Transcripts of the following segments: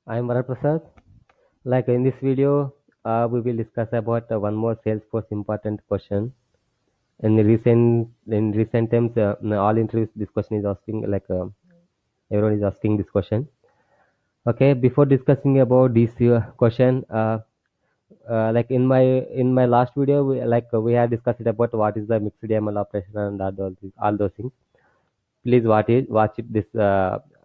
I'm Bharat Prasad. Like in this video, we will discuss about one more Salesforce important question. In recent times, in all interviews, this question is asking everyone is asking this question. Okay, before discussing about this question, like in my last video, we had discussed about what is the mixed DML operation and all those things. Please watch it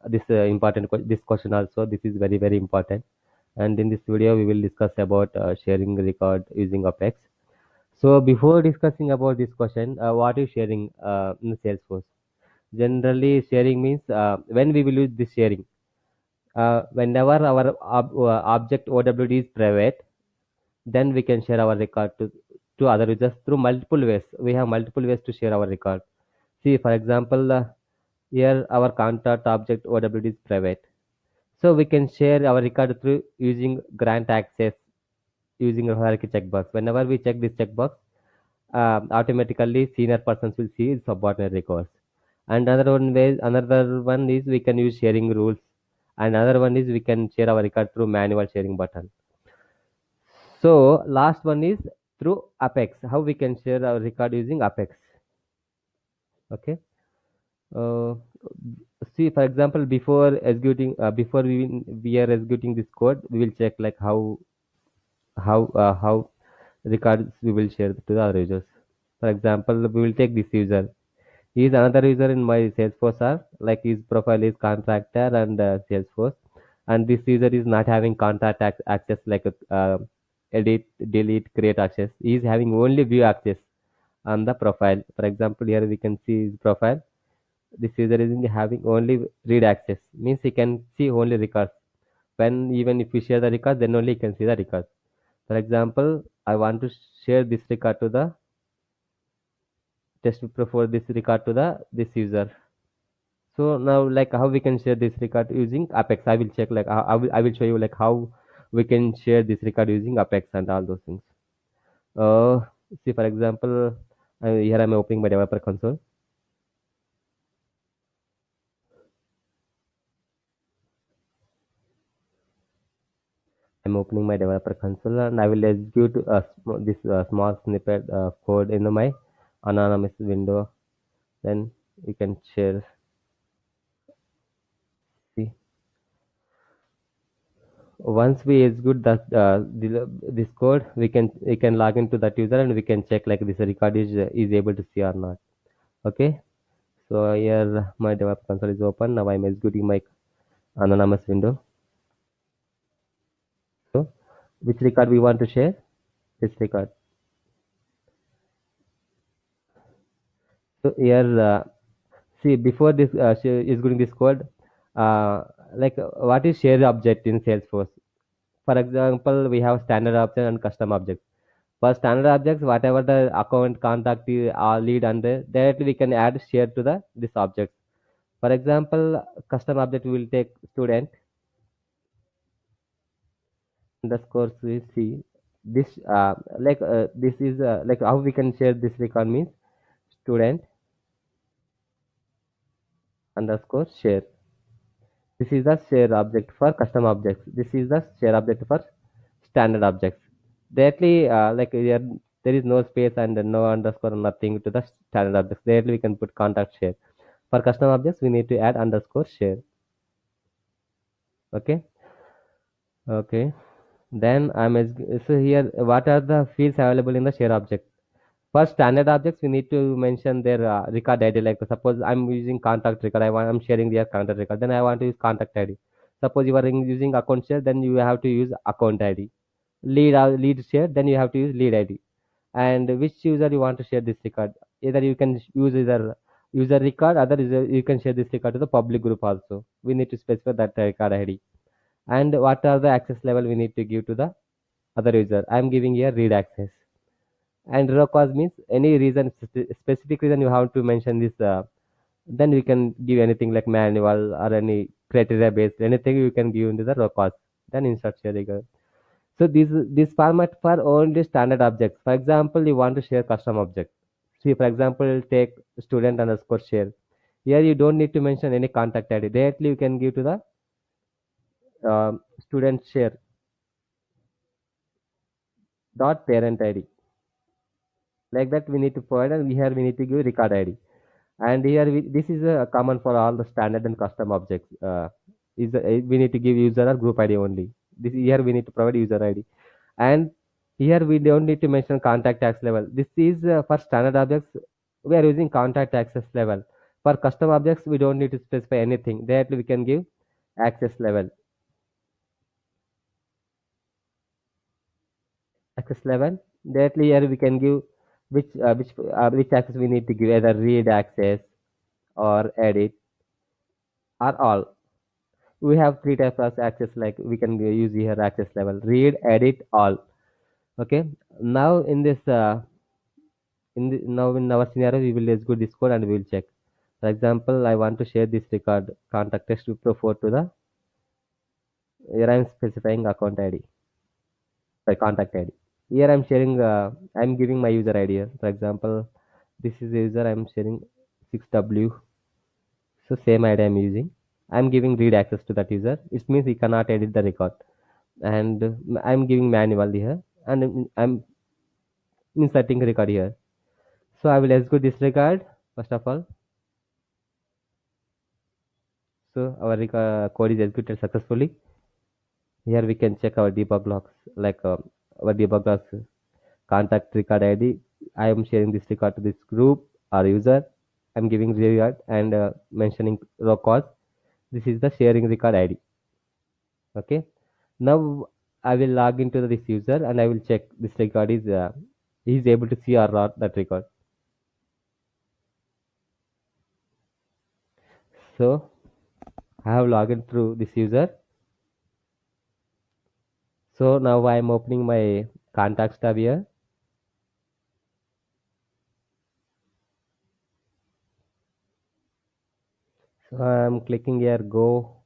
this important this question also. This is very important. And in this video we will discuss about sharing record using Apex. So before discussing about this question, what is sharing in Salesforce? Generally, sharing means when we will use this sharing. Whenever our object OWD is private, then we can share our record to other users through multiple ways. We have multiple ways to share our record. See, for example, here our contact object OWD is private. So we can share our record through using grant access using a hierarchy checkbox. Whenever we check this checkbox, automatically senior persons will see subordinate records. And another one is we can use sharing rules. Another one is we can share our record through manual sharing button. So last one is through Apex. How we can share our record using Apex? Okay. Uh, See, for example, before we are executing this code, we will check like how records we will share to the other users. For example, we will take this user. He is another user in my Salesforce R. Like his profile is contractor and Salesforce, and this user is not having contact access like edit, delete, create access. He is having only view access on the profile. For example, here we can see his profile. This user is having only read access, means he can see only records. When even if we share the records, then only he can see the records. For example, I want to share this record to the test for this record to the this user. So now, like how we can share this record using Apex, I will check like I will show you like how we can share this record using Apex and all those things. uh See, for example, here I'm opening my developer console. I'm opening my developer console and I will execute this small snippet code in my anonymous window. Then we can share. See, once we execute this code, we can log into that user and we can check like this record is able to see or not. Okay. So here my developer console is open. Now I'm executing my anonymous window. So which record we want to share? This record. So here, see, before this is going this code, what is share object in Salesforce? For example, we have standard object and custom objects. For standard objects, whatever the account contact lead under, directly we can add share to the this object. For example, custom object we will take student underscore C. This this is like how we can share this record means student underscore share. This is the share object for custom objects. This is the share object for standard objects. Directly, there is no space and no underscore, nothing to the standard objects. Directly, we can put contact share. For custom objects, we need to add underscore share. Okay. Okay. Then so here, what are the fields available in the share object? For standard objects, we need to mention their record ID. Like suppose I'm using contact record, I'm sharing their contact record. Then I want to use contact ID. Suppose you are using account share, then you have to use account ID. Lead share, then you have to use lead ID. And which user you want to share this record? Either you can use either user record, other user, you can share this record to the public group also. We need to specify that record ID. And what are the access level we need to give to the other user? I'm giving here read access. And row cause means any reason, specific reason you have to mention this. Then we can give anything like manual or any criteria based, anything you can give into the row cause. Then insert share. So this format for only standard objects. For example, you want to share custom object. See, for example, take student underscore share. Here you don't need to mention any contact ID. Directly you can give to the student share dot parent id. Like that we need to provide, and here we need to give record id. And here this is common for all the standard and custom objects. We need to give user or group id only. This here we need to provide user id. And here we don't need to mention contact access level. This is for standard objects. We are using contact access level. For custom objects, we don't need to specify anything. Directly we can give access level. Access level. Directly here we can give which access we need to give, either read access or edit or all. We have three types of access, like we can use here access level: read, edit, all. Okay. Now in this now in our scenario, we will execute this code and we will check. For example, I want to share this record contact text to profile to the, here I am specifying account id, sorry, contact id. Here I'm sharing, I'm giving my user id here. For example, this is the user, I'm sharing 6w. So same id I'm using. I'm giving read access to that user. It means he cannot edit the record. And I'm giving manual here, and I'm inserting record here. So I will execute this record first of all. So our code is executed successfully. Here we can check our debug logs, like our debug logs, contact record ID. I am sharing this record to this group or user. I'm giving record and mentioning row cause. This is the sharing record ID. Okay. Now I will log into this user and I will check this record is he is able to see or not that record. So I have logged in through this user. So now I am opening my contacts tab here. So I am clicking here go.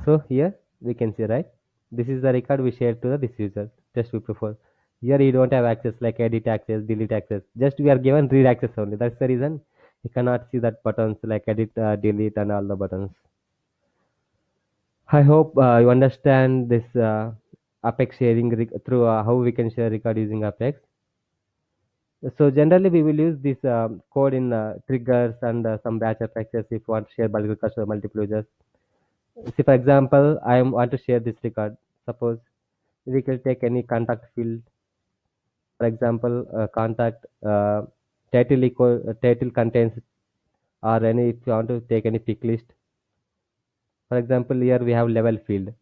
So here we can see, right. This is the record we shared to this user. Test we prefer. Here you don't have access like edit access, delete access. Just we are given read access only. That's the reason you cannot see that buttons like edit, delete, and all the buttons. I hope you understand this Apex sharing through how we can share record using Apex. So generally we will use this code in triggers and some batch Apexes if you want to share bulk records or multiple users. See, for example, I want to share this record. Suppose we can take any contact field. For example, contact title contains, or any if you want to take any pick list. For example, here we have level field.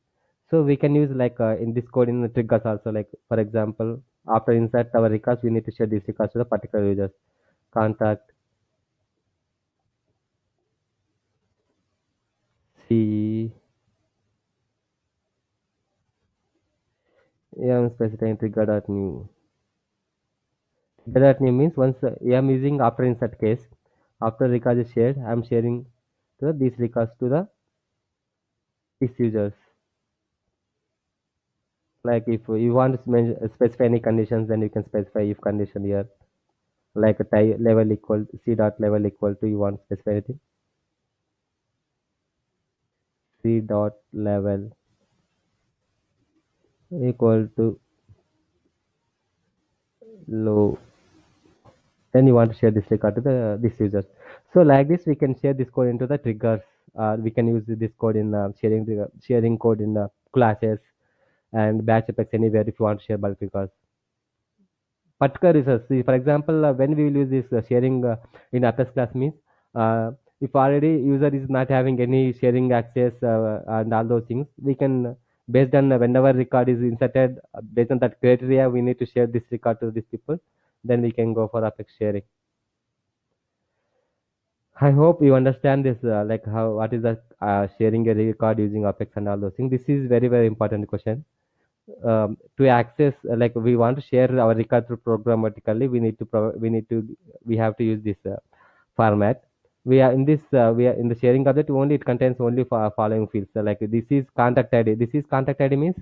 So we can use like in this code in the triggers also. Like for example, after insert our records, we need to share these records to the particular users. Contact C. Yeah, I'm specifying trigger.new. Trigger.new means once I'm using after insert case, after record is shared, I'm sharing to these records to these users. Like if you want to specify any conditions, then you can specify if condition here, like a level equal c dot level equal to, you want to specify anything, c dot level equal to low. Then you want to share this record to the this users. So like this, we can share this code into the triggers. We can use this code in sharing code in classes and batch apex anywhere if you want to share bulk records. Particular resource. See, for example, when we will use this sharing in Apex class means if already user is not having any sharing access and all those things, we can based on whenever record is inserted, based on that criteria, we need to share this record to these people. Then we can go for Apex sharing. I hope you understand this, like how what is the sharing a record using Apex and all those things. This is very important question. To access, like we want to share our record through programmatically, we have to use this format. We are in this we are in the sharing object only. It contains only following fields. So like this is contact id. This is contact id means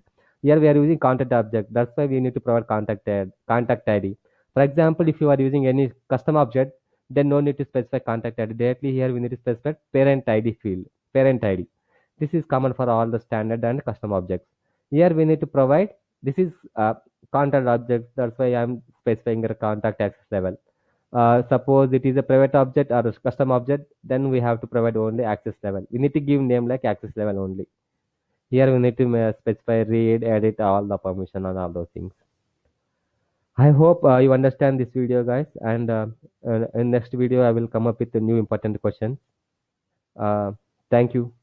here we are using contact object. That's why we need to provide contact id. For example, if you are using any custom object, then no need to specify contact ID. Directly here we need to specify parent ID field, parent ID. This is common for all the standard and custom objects. Here we need to provide, this is contact object. That's why I'm specifying a contact access level. Suppose it is a private object or a custom object, then we have to provide only access level. We need to give name like access level only. Here we need to specify read, edit, all the permission and all those things. I hope you understand this video, guys. And in next video, I will come up with a new important question. Uh, Thank you.